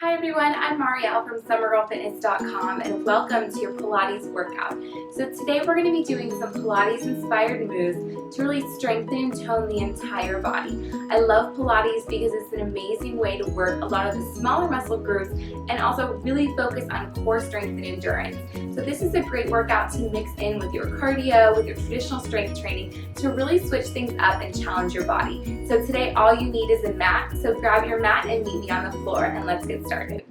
Hi everyone, I'm Marielle from SummerGirlFitness.com and welcome to your Pilates workout. So today we're going to be doing some Pilates inspired moves to really strengthen and tone the entire body. I love Pilates because it's an amazing way to work a lot of the smaller muscle groups and also really focus on core strength and endurance. So this is a great workout to mix in with your cardio, with your traditional strength training to really switch things up and challenge your body. So today all you need is a mat, so grab your mat and meet me on the floor and let's get started.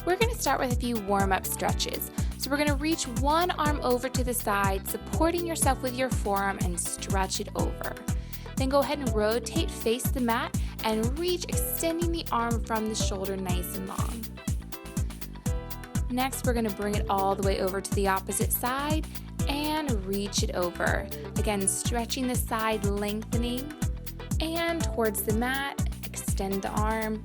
We're going to start with a few warm-up stretches. So we're going to reach one arm over to the side, supporting yourself with your forearm and stretch it over. Then go ahead and rotate, face the mat, and reach, extending the arm from the shoulder nice and long. Next, we're going to bring it all the way over to the opposite side and reach it over. Again, stretching the side, lengthening, and towards the mat, extend the arm,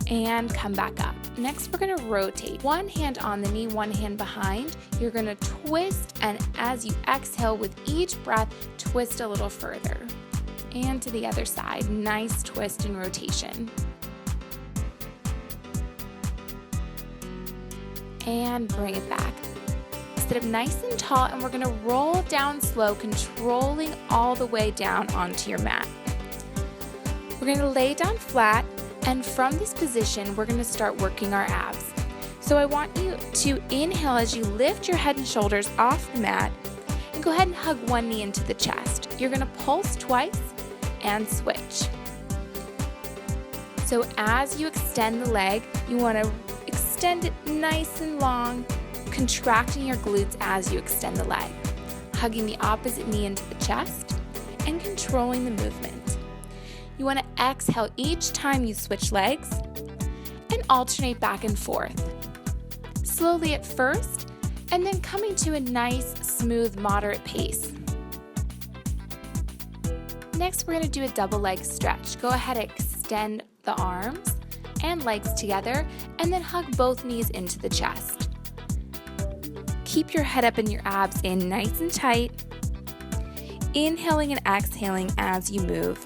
and come back up. Next, we're going to rotate. One hand on the knee, one hand behind. You're going to twist, and as you exhale with each breath, twist a little further. And to the other side, nice twist and rotation. And bring it back. Sit up nice and tall, and we're going to roll down slow, controlling all the way down onto your mat. We're going to lay down flat, and from this position, we're going to start working our abs. So I want you to inhale as you lift your head and shoulders off the mat, and go ahead and hug one knee into the chest. You're going to pulse twice and switch. So as you extend the leg, you want to extend it nice and long, contracting your glutes as you extend the leg, hugging the opposite knee into the chest, and controlling the movement. You want to exhale each time you switch legs and alternate back and forth. Slowly at first, and then coming to a nice, smooth, moderate pace. Next, we're going to do a double leg stretch. Go ahead and extend the arms and legs together, and then hug both knees into the chest. Keep your head up and your abs in nice and tight. Inhaling and exhaling as you move.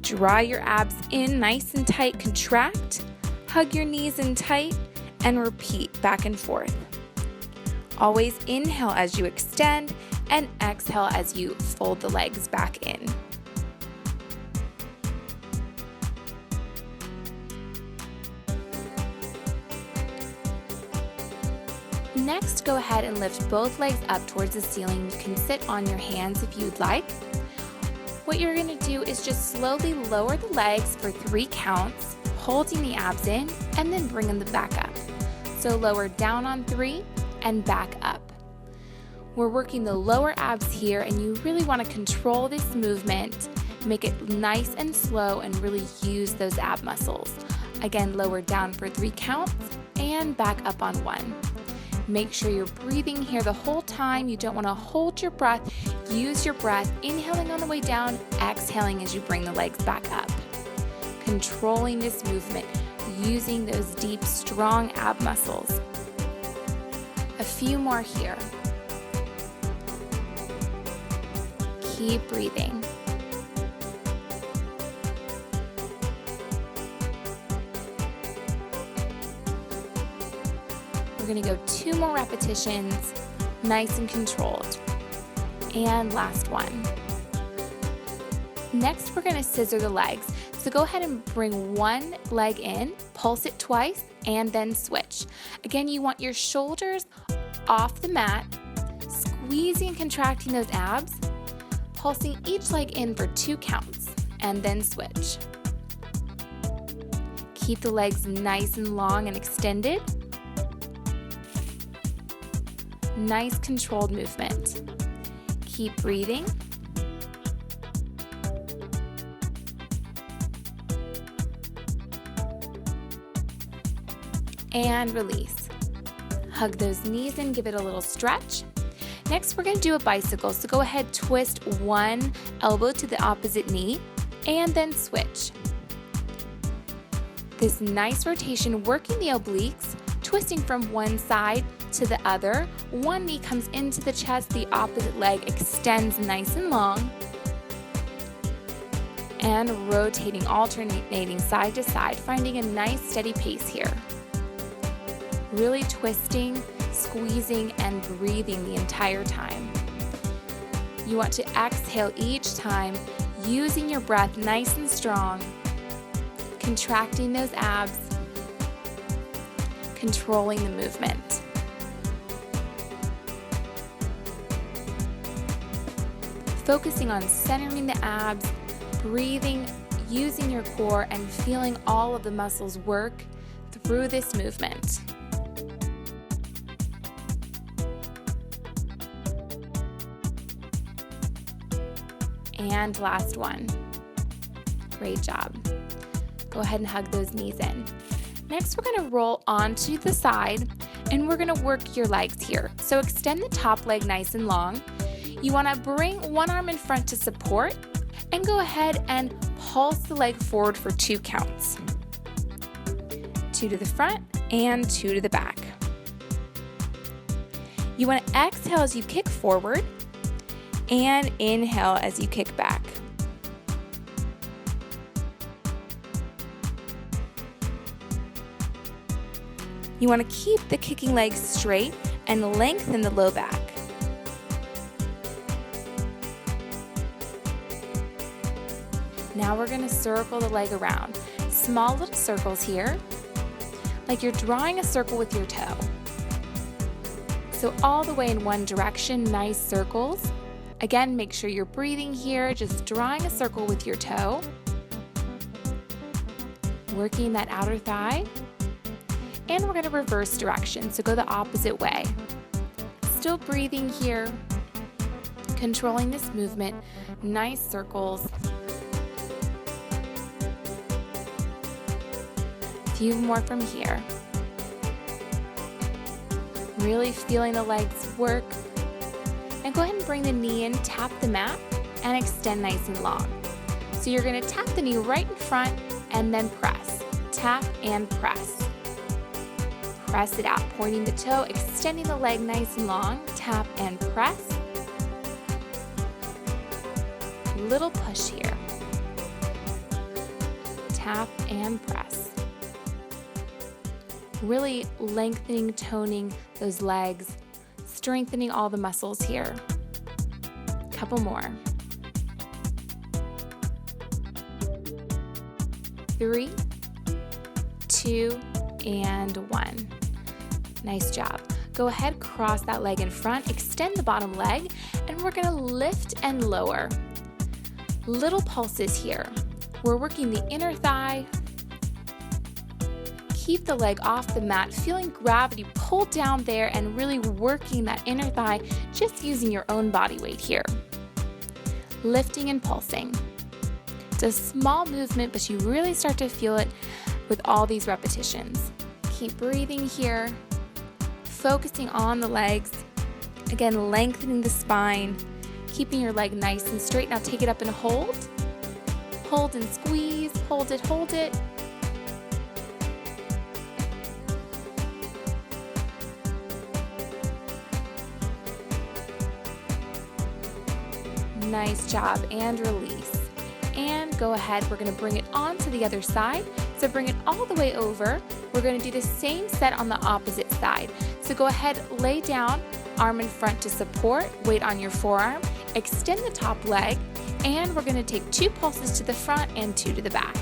Draw your abs in nice and tight, contract, hug your knees in tight, and repeat back and forth. Always inhale as you extend and exhale as you fold the legs back in. Next, go ahead and lift both legs up towards the ceiling. You can sit on your hands if you'd like. What you're going to do is just slowly lower the legs for 3 counts, holding the abs in, and then bringing them back up. So lower down on 3 and back up. We're working the lower abs here, and you really want to control this movement, make it nice and slow, and really use those ab muscles. Again, lower down for 3 counts and back up on 1. Make sure you're breathing here the whole time. You don't want to hold your breath. Use your breath, inhaling on the way down, exhaling as you bring the legs back up. Controlling this movement, using those deep, strong ab muscles. A few more here. Keep breathing. We're going to go 2 more repetitions, nice and controlled. And last one. Next, we're going to scissor the legs. So go ahead and bring one leg in, pulse it twice, and then switch. Again, you want your shoulders off the mat, squeezing and contracting those abs, pulsing each leg in for 2 counts, and then switch. Keep the legs nice and long and extended. Nice controlled movement. Keep breathing. And release. Hug those knees and give it a little stretch. Next, we're going to do a bicycle. So go ahead, twist one elbow to the opposite knee, and then switch. this nice rotation, working the obliques, twisting from one side to the other. One knee comes into the chest, the opposite leg extends nice and long. And rotating, alternating side to side, finding a nice steady pace here. Really twisting, squeezing, and breathing the entire time. You want to exhale each time, using your breath nice and strong, contracting those abs, controlling the movement. Focusing on centering the abs, breathing, using your core, and feeling all of the muscles work through this movement. And last one. Great job. Go ahead and hug those knees in. Next, we're going to roll onto the side, and we're going to work your legs here. So extend the top leg nice and long. You want to bring one arm in front to support, and go ahead and pulse the leg forward for 2 counts. 2 to the front and 2 to the back. You want to exhale as you kick forward and inhale as you kick back. You want to keep the kicking leg straight and lengthen the low back. Now we're going to circle the leg around. Small little circles here, like you're drawing a circle with your toe. So all the way in one direction, nice circles. Again, make sure you're breathing here, just drawing a circle with your toe. Working that outer thigh. And we're going to reverse direction, so go the opposite way. Still breathing here, controlling this movement, nice circles. A few more from here. Really feeling the legs work. And go ahead and bring the knee in, tap the mat, and extend nice and long. So you're going to tap the knee right in front and then press. Tap and press. Press it out, pointing the toe, extending the leg nice and long. Tap and press. Little push here. Tap and press. Really lengthening, toning those legs, strengthening all the muscles here. Couple more. 3, 2, and 1. Nice job. Go ahead, cross that leg in front, extend the bottom leg, and we're going to lift and lower. Little pulses here. We're working the inner thigh. Keep the leg off the mat, feeling gravity pull down there and really working that inner thigh, just using your own body weight here. Lifting and pulsing. It's a small movement, but you really start to feel it with all these repetitions. Keep breathing here, focusing on the legs. Again, lengthening the spine, keeping your leg nice and straight. Now take it up and hold. Hold and squeeze, hold it, hold it. Nice job, and release. And go ahead, we're going to bring it on to the other side. So bring it all the way over. We're going to do the same set on the opposite side. So go ahead, lay down, arm in front to support, weight on your forearm, extend the top leg, and we're going to take 2 pulses to the front and 2 to the back.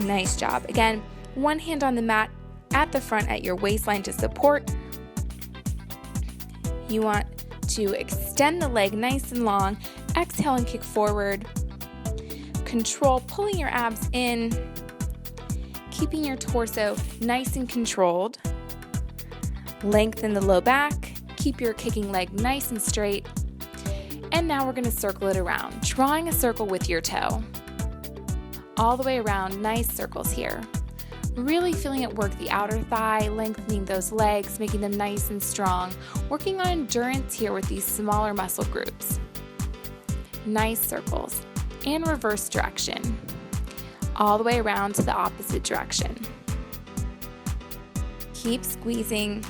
Nice job. Again, one hand on the mat at the front at your waistline to support. You want to extend the leg nice and long, exhale and kick forward. Control, pulling your abs in, keeping your torso nice and controlled. Lengthen the low back, keep your kicking leg nice and straight. And now we're going to circle it around, drawing a circle with your toe. All the way around, nice circles here. Really feeling it work the outer thigh, lengthening those legs, making them nice and strong. Working on endurance here with these smaller muscle groups. Nice circles. And reverse direction. all the way around to the opposite direction. Keep squeezing.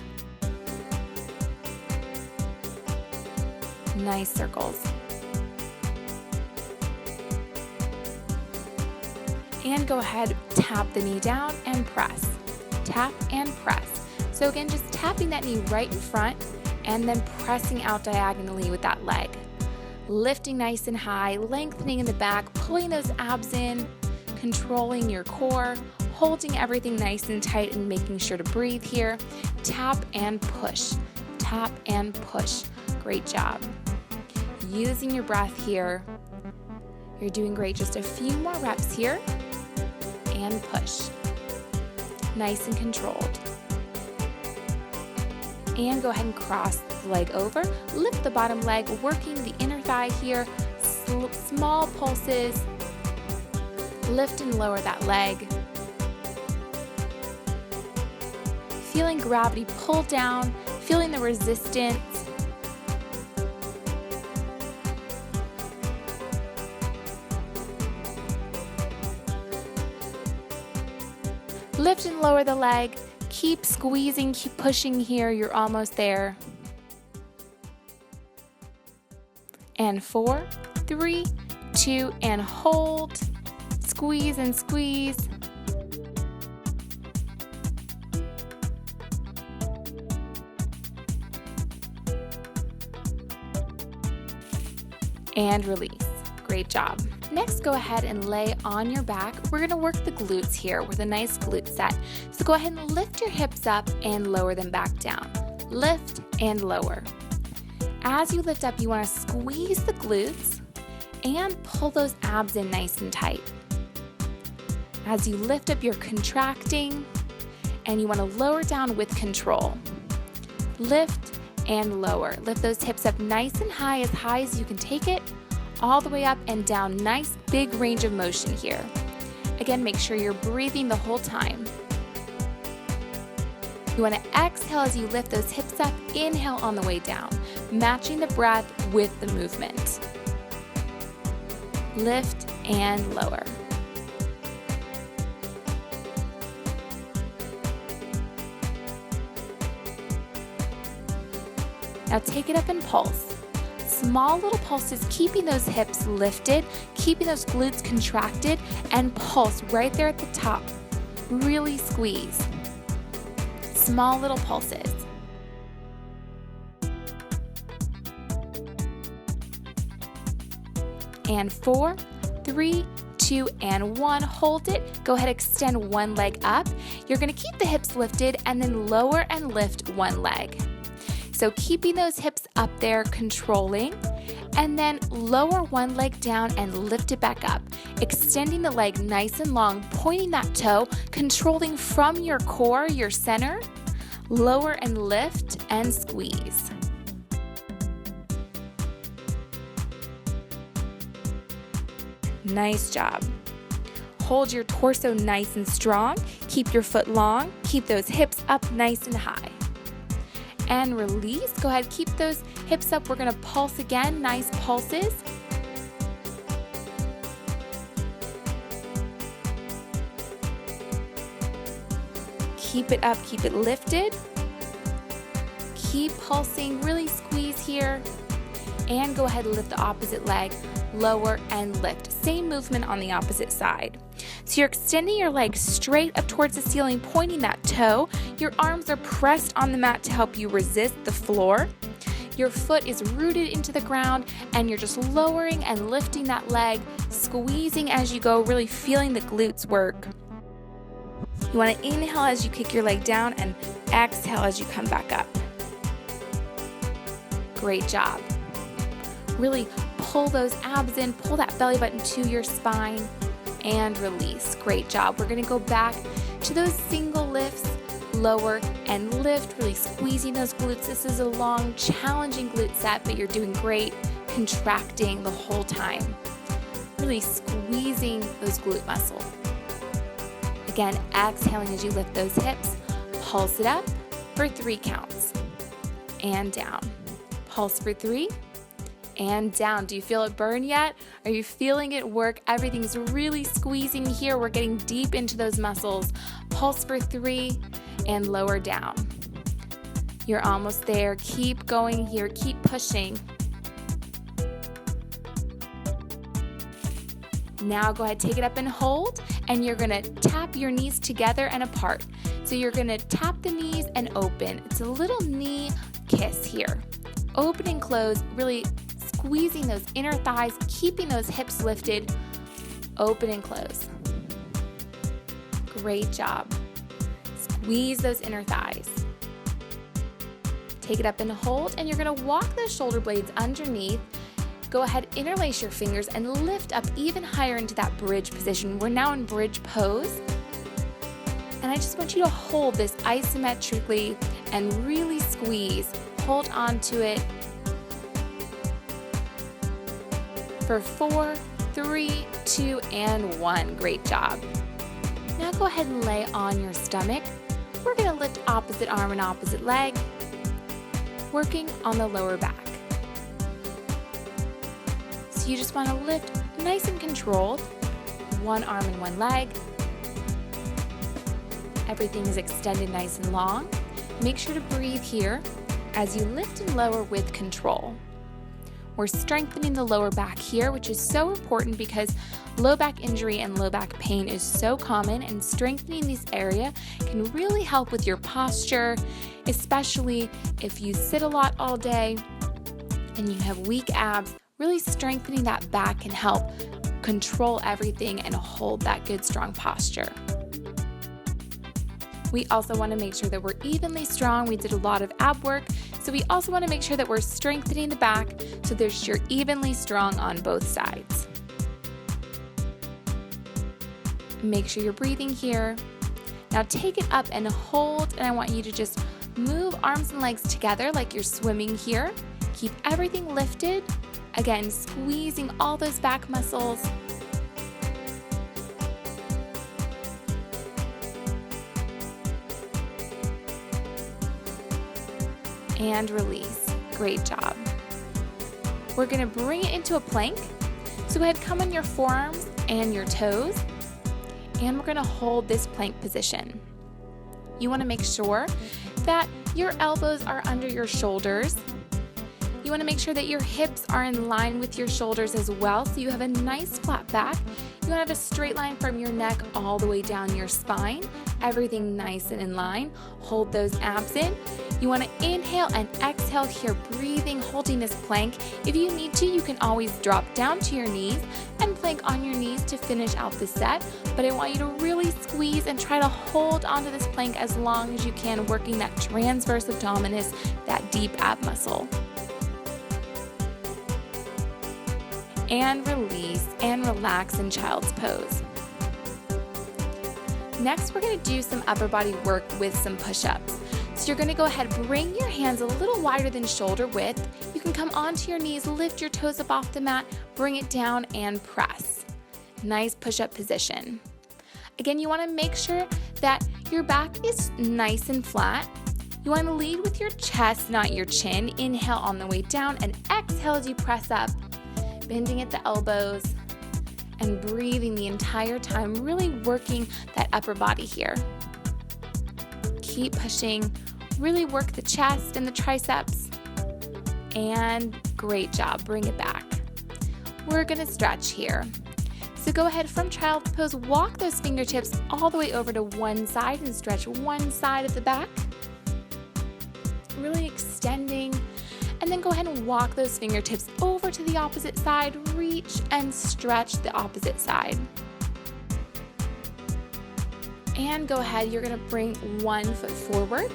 Nice circles. And go ahead, tap the knee down and press. Tap and press. So again, just tapping that knee right in front and then pressing out diagonally with that leg. Lifting nice and high, lengthening in the back, pulling those abs in, controlling your core, holding everything nice and tight and making sure to breathe here. Tap and push. Tap and push. Great job. Using your breath here. You're doing great. Just a few more reps here. And push. Nice and controlled. And go ahead and cross the leg over. Lift the bottom leg, working the inner thigh here. Small pulses. Lift and lower that leg. Feeling gravity pull down, feeling the resistance. Lift and lower the leg. Keep squeezing, keep pushing here. You're almost there. And 4, 3, 2, and hold. Squeeze and squeeze. And release. Great job. Next, go ahead and lay on your back. We're going to work the glutes here with a nice glute set. So go ahead and lift your hips up and lower them back down. Lift and lower. As you lift up, you want to squeeze the glutes and pull those abs in nice and tight. As you lift up, you're contracting and you want to lower down with control. Lift and lower. Lift those hips up nice and high as you can take it, all the way up and down. Nice big range of motion here. Again, make sure you're breathing the whole time. You want to exhale as you lift those hips up, inhale on the way down, matching the breath with the movement. Lift and lower. Now take it up and pulse. Small little pulses, keeping those hips lifted, keeping those glutes contracted, and pulse right there at the top. Really squeeze. Small little pulses. And 4, 3, 2, and 1. Hold it. Go ahead, extend one leg up. You're going to keep the hips lifted and then lower and lift one leg. So keeping those hips up there, controlling, and then lower one leg down and lift it back up. Extending the leg nice and long, pointing that toe, controlling from your core, your center. Lower and lift and squeeze. Nice job. Hold your torso nice and strong. Keep your foot long. Keep those hips up nice and high. And release. Go ahead, keep those hips up. We're going to pulse again. Nice pulses. Keep it up, keep it lifted. Keep pulsing, really squeeze here. And go ahead and lift the opposite leg, lower and lift. Same movement on the opposite side. So you're extending your leg straight up towards the ceiling, pointing that toe. Your arms are pressed on the mat to help you resist the floor. Your foot is rooted into the ground and you're just lowering and lifting that leg, squeezing as you go, really feeling the glutes work. You want to inhale as you kick your leg down and exhale as you come back up. Great job. Really pull those abs in, pull that belly button to your spine and release. Great job. We're going to go back to those single lifts, lower and lift, really squeezing those glutes. This is a long, challenging glute set, but you're doing great, contracting the whole time. Really squeezing those glute muscles. Again, exhaling as you lift those hips. Pulse it up for 3 counts. And down. Pulse for 3. and down. Do you feel it burn yet? Are you feeling it work? Everything's really squeezing here. We're getting deep into those muscles. Pulse for 3 and lower down. You're almost there. Keep going here. Keep pushing. Now go ahead, take it up and hold, and you're gonna tap your knees together and apart. So you're gonna tap the knees and open. It's a little knee kiss here. Open and close, really squeezing those inner thighs, keeping those hips lifted. Open and close. Great job. Squeeze those inner thighs. Take it up and hold, and you're gonna walk those shoulder blades underneath. Go ahead, interlace your fingers and lift up even higher into that bridge position. We're now in bridge pose. And I just want you to hold this isometrically and really squeeze. Hold on to it for 4, 3, 2, and 1. Great job. Now go ahead and lay on your stomach. We're gonna lift opposite arm and opposite leg, working on the lower back. So you just want to lift nice and controlled, one arm and one leg. Everything is extended nice and long. Make sure to breathe here as you lift and lower with control. We're strengthening the lower back here, which is so important because low back injury and low back pain is so common, and strengthening this area can really help with your posture, especially if you sit a lot all day and you have weak abs. Really strengthening that back can help control everything and hold that good, strong posture. We also want to make sure that we're evenly strong. We did a lot of ab work, so we also want to make sure that we're strengthening the back so that you're evenly strong on both sides. Make sure you're breathing here. Now take it up and hold, and I want you to just move arms and legs together like you're swimming here. Keep everything lifted. Again, squeezing all those back muscles. And release. Great job. We're gonna bring it into a plank. So go ahead, come on your forearms and your toes, and we're gonna hold this plank position. You wanna make sure that your elbows are under your shoulders. You want to make sure that your hips are in line with your shoulders as well, so you have a nice flat back. You want to have a straight line from your neck all the way down your spine. Everything nice and in line. Hold those abs in. You want to inhale and exhale here, breathing, holding this plank. If you need to, you can always drop down to your knees and plank on your knees to finish out the set. But I want you to really squeeze and try to hold onto this plank as long as you can, working that transverse abdominis, that deep ab muscle. And release and relax in child's pose. Next, we're gonna do some upper body work with some push-ups. So you're gonna go ahead, bring your hands a little wider than shoulder width. You can come onto your knees, lift your toes up off the mat, bring it down and press. Nice push-up position. Again, you wanna make sure that your back is nice and flat. You wanna lead with your chest, not your chin. Inhale on the way down and exhale as you press up. Bending at the elbows and breathing the entire time, really working that upper body here. Keep pushing, really work the chest and the triceps, and great job, bring it back. We're gonna stretch here. So go ahead, from child's pose, walk those fingertips all the way over to one side and stretch one side of the back. Really extending. And then go ahead and walk those fingertips over to the opposite side, reach and stretch the opposite side. And go ahead, you're gonna bring one foot forward,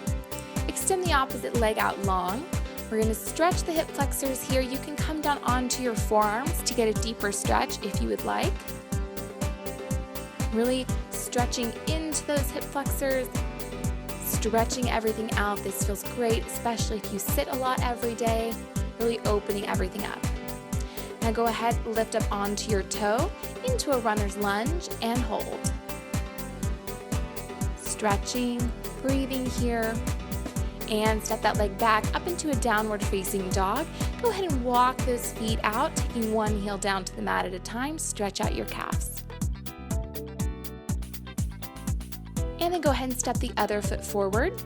extend the opposite leg out long. We're gonna stretch the hip flexors here. You can come down onto your forearms to get a deeper stretch if you would like. Really stretching into those hip flexors, stretching everything out. This feels great, especially if you sit a lot every day, really opening everything up. Now go ahead, lift up onto your toe into a runner's lunge and hold. Stretching, breathing here, and step that leg back up into a downward facing dog. Go go ahead and walk those feet out, taking one heel down to the mat at a time. Stretch out your calves. And then go ahead and step the other foot forward.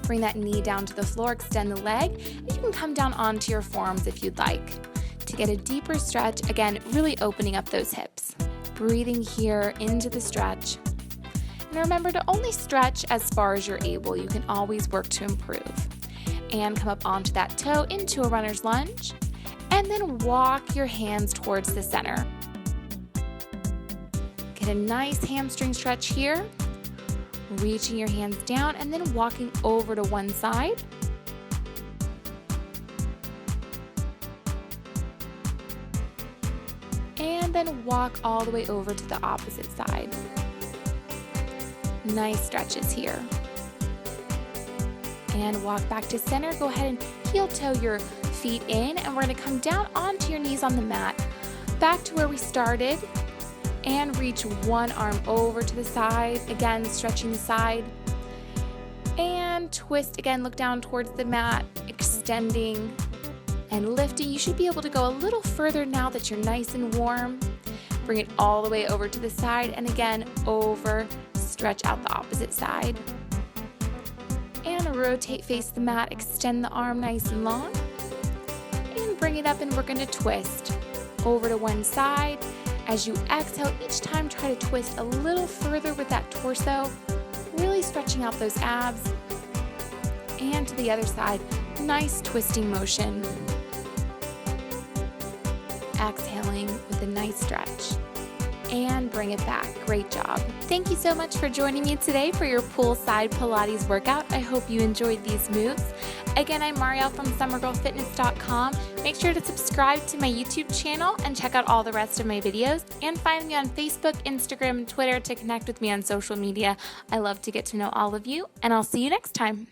Bring that knee down to the floor, extend the leg, and you can come down onto your forearms if you'd like. To get a deeper stretch, again, really opening up those hips. Breathing here into the stretch. And remember to only stretch as far as you're able. You can always work to improve. And come up onto that toe into a runner's lunge. And then walk your hands towards the center. Get a nice hamstring stretch here. Reaching your hands down and then walking over to one side. And then walk all the way over to the opposite side. Nice stretches here. And walk back to center. Go ahead and heel toe your feet in, and we're going to come down onto your knees on the mat. Back to where we started. And reach one arm over to the side, again stretching the side, and twist again, look down towards the mat, extending and lifting. You should be able to go a little further now that you're nice and warm. Bring it all the way over to the side, and again over, stretch out the opposite side. And rotate, face the mat, extend the arm nice and long, and bring it up, and we're going to twist over to one side. As you exhale, each time try to twist a little further with that torso, really stretching out those abs. And to the other side, nice twisting motion. Exhaling with a nice stretch. And bring it back. Great job. Thank you so much for joining me today for your Poolside Pilates workout. I hope you enjoyed these moves. Again, I'm Marielle from SummerGirlFitness.com. Make sure to subscribe to my YouTube channel and check out all the rest of my videos. And find me on Facebook, Instagram, and Twitter to connect with me on social media. I love to get to know all of you, and I'll see you next time.